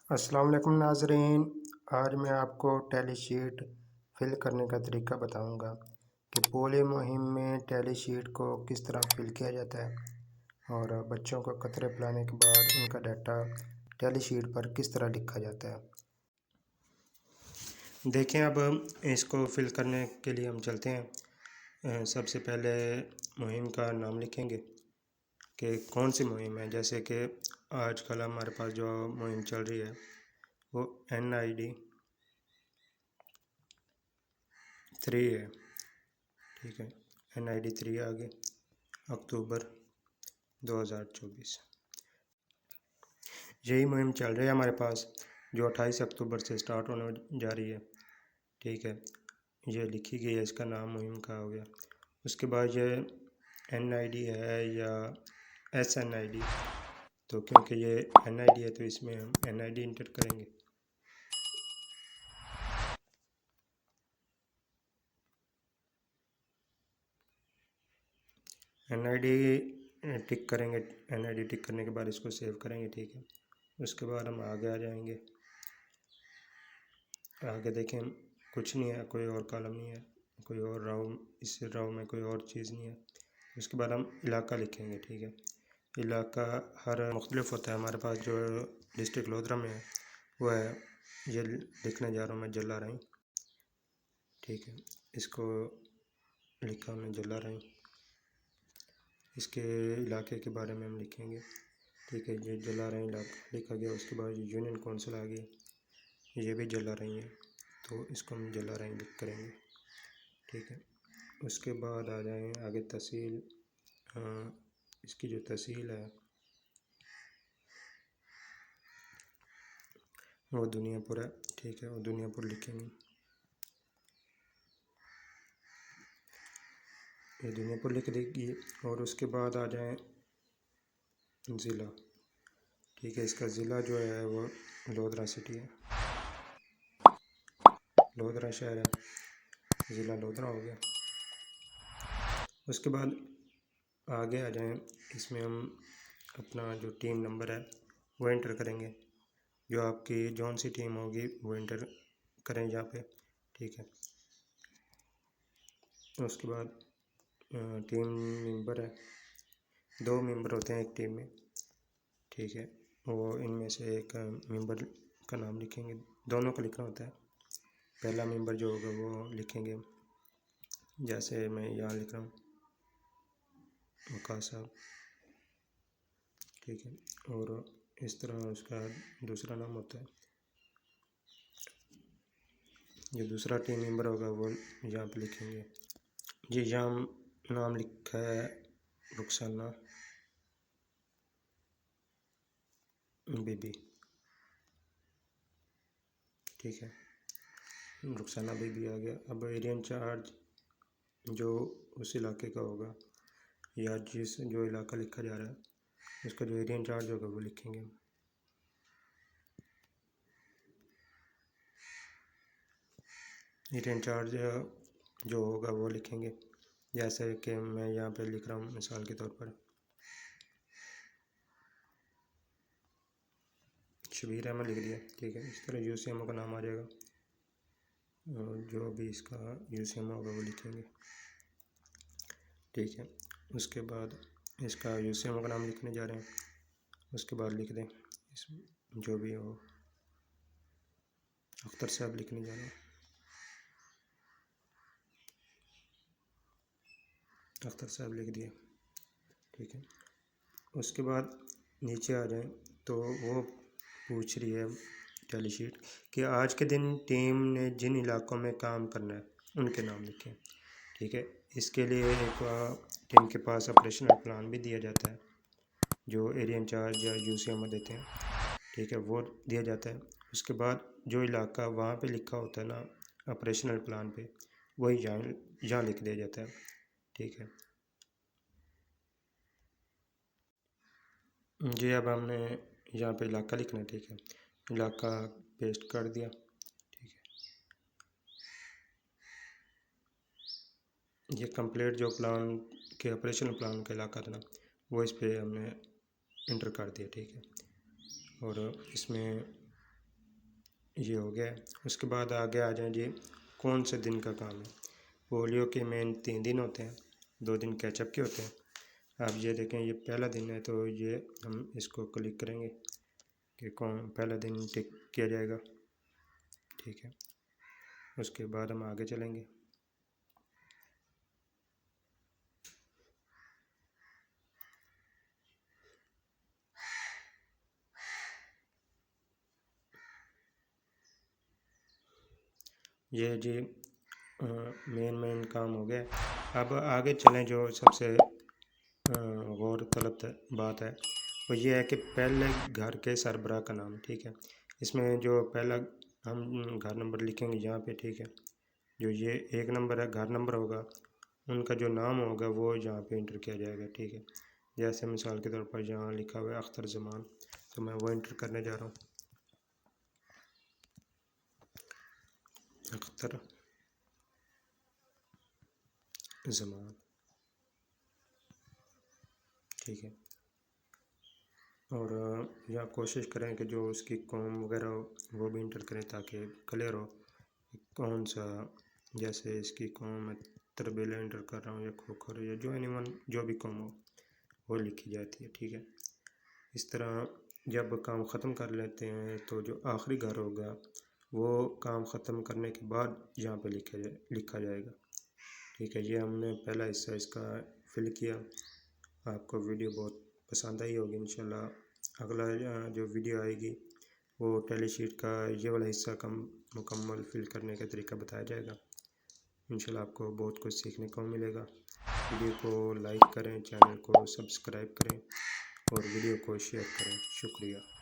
अस्सलाम वालेकुम नाज़रीन। आज मैं आपको टैली शीट फिल करने का तरीका बताऊंगा कि पोलियो मुहिम में टैली शीट को किस तरह फिल किया जाता है और बच्चों को कतरे पिलाने के बाद उनका डाटा टैली शीट पर किस तरह लिखा जाता है। देखें, अब इसको फिल करने के लिए हम चलते हैं। सबसे पहले मुहिम का नाम लिखेंगे कि कौन सी मुहिम है। जैसे कि आजकल हमारे पास जो मुहिम चल रही है वो NID 3 है। ठीक है, NID 3 आगे अक्टूबर 2024 यही मुहिम चल रही है हमारे पास, जो 28 अक्टूबर से स्टार्ट होने जा रही है। ठीक है, ये लिखी गई है, इसका नाम मुहिम का हो गया। उसके बाद ये NID है या SNID, तो क्योंकि ये NID है तो इसमें हम NID इंटर करेंगे। NID टिक करेंगे। NID टिक करने के बाद इसको सेव करेंगे। ठीक है, उसके बाद हम आगे आ जाएंगे। आगे देखें, कुछ नहीं है, कोई और कॉलम नहीं है, कोई और राव, इस राव में कोई और चीज़ नहीं है। उसके बाद हम इलाका लिखेंगे। ठीक है, इलाका हर मुख्तलिफ होता है। हमारे पास जो डिस्ट्रिक्ट लोधरा में है वो है, ये लिखने जा रहा हूँ मैं, जला रही। ठीक है, इसको लिखा हमने, जला रही। इसके इलाके के बारे में हम लिखेंगे। ठीक है, ये जला रही इलाका लिखा गया। उसके बाद यूनियन कौंसिल आ गई, ये भी जला रही है, तो इसको हम जला रही लिख करेंगे। ठीक है, उसके बाद आ जाएँ आगे तहसील। इसकी जो तहसील है वो दुनियापुर है। ठीक है, वो दुनियापुर लिखेंगे, ये दुनियापुर लिख देगी। और उसके बाद आ जाएँ ज़िला। ठीक है, इसका ज़िला जो है वो लोधरा सिटी है, लोधरा शहर है, ज़िला लोधरा हो गया। उसके बाद आगे आ जाएँ, इसमें हम अपना जो टीम नंबर है वो एंटर करेंगे। जो आपकी जौन सी टीम होगी वो एंटर करें यहाँ पे। ठीक है, उसके बाद टीम मेंबर है, 2 मेंबर होते हैं एक टीम में। ठीक है, वो इनमें से एक मेंबर का नाम लिखेंगे, दोनों का लिखना होता है। पहला मेंबर जो होगा वो लिखेंगे, जैसे मैं यहाँ लिख रहा हूँ वकास साहब। ठीक है, और इस तरह उसका दूसरा नाम होता है। जो दूसरा टीम मेंबर होगा वो यहाँ पे लिखेंगे। जी, यहाँ नाम लिखा है रुखसाना बीबी। ठीक है, रुखसाना बीबी आ गया। अब एरिया इंचार्ज जो उस इलाके का होगा या जिस जो इलाका लिखा जा रहा है उसका जो एरिया इंचार्ज होगा वो लिखेंगे। एरिया इंचार्ज जो होगा वो लिखेंगे, जैसे कि मैं यहाँ पे लिख रहा हूँ मिसाल के तौर पर शबीर अहमद लिख दिया। ठीक है, इस तरह UCMO का नाम आ जाएगा और जो भी इसका UCMO होगा वो लिखेंगे। ठीक है, उसके बाद इसका UCMO का नाम लिखने जा रहे हैं। उसके बाद लिख दें इस जो भी हो, अख्तर साहब लिखने जा रहे हैं, अख्तर साहब लिख दिया। ठीक है, उसके बाद नीचे आ जाएं तो वो पूछ रही है टैली शीट कि आज के दिन टीम ने जिन इलाकों में काम करना है उनके नाम लिखें। ठीक है, इसके लिए एक टीम के पास ऑपरेशनल प्लान भी दिया जाता है, जो एरिया इंचार्ज या UCMO देते हैं। ठीक है, वो दिया जाता है। उसके बाद जो इलाका वहाँ पे लिखा होता है ना ऑपरेशनल प्लान पे, वही यहाँ लिख दिया जाता है। ठीक है जी, अब हमने यहाँ पे इलाका लिखना है। ठीक है, इलाका पेस्ट कर दिया। ठीक है, ये कंप्लीट जो प्लान के ऑपरेशनल प्लान का इलाका था ना वो इस पे हमने इंटर कर दिया। ठीक है, और इसमें ये हो गया। उसके बाद आगे आ जाए जी, कौन से दिन का काम है। पोलियो के मेन 3 दिन होते हैं, 2 दिन कैचअप के होते हैं। आप ये देखें, ये पहला दिन है, तो ये हम इसको क्लिक करेंगे कि कौन पहला दिन टिक किया जाएगा, ठीक है। उसके बाद हम आगे चलेंगे। ये जी मेन काम हो गया। अब आगे चलें, जो सबसे गौर तलब बात है वो ये है कि पहले घर के सरबराह का नाम, ठीक है। इसमें जो पहला हम घर नंबर लिखेंगे यहाँ पे, ठीक है। जो ये 1 नंबर है, घर नंबर होगा, उनका जो नाम होगा वो यहाँ पे इंटर किया जाएगा, ठीक है। जैसे मिसाल के तौर पर यहाँ लिखा हुआ है अख्तर जमान, तो मैं वो इंटर करने जा रहा हूँ, अख्तर जमान, ठीक है। और या कोशिश करें कि जो उसकी कॉम वगैरह हो वो भी इंटर करें ताकि क्लियर हो कौन सा। जैसे इसकी कॉम मैं तरबेला इंटर कर रहा हूँ, या खोखर, या जो एनिमल जो भी कॉम हो वो लिखी जाती है, ठीक है। इस तरह जब काम ख़त्म कर लेते हैं तो जो आखिरी घर होगा वो काम ख़त्म करने के बाद यहाँ पे लिखा जाएगा, ठीक है। ये हमने पहला हिस्सा इसका फिल किया। आपको वीडियो बहुत पसंद आई होगी इंशाल्लाह। अगला जो वीडियो आएगी वो टैली शीट का ये वाला हिस्सा कम मुकम्मल फिल करने का तरीका बताया जाएगा। इंशाल्लाह आपको बहुत कुछ सीखने को मिलेगा। वीडियो को लाइक करें, चैनल को सब्सक्राइब करें और वीडियो को शेयर करें। शुक्रिया।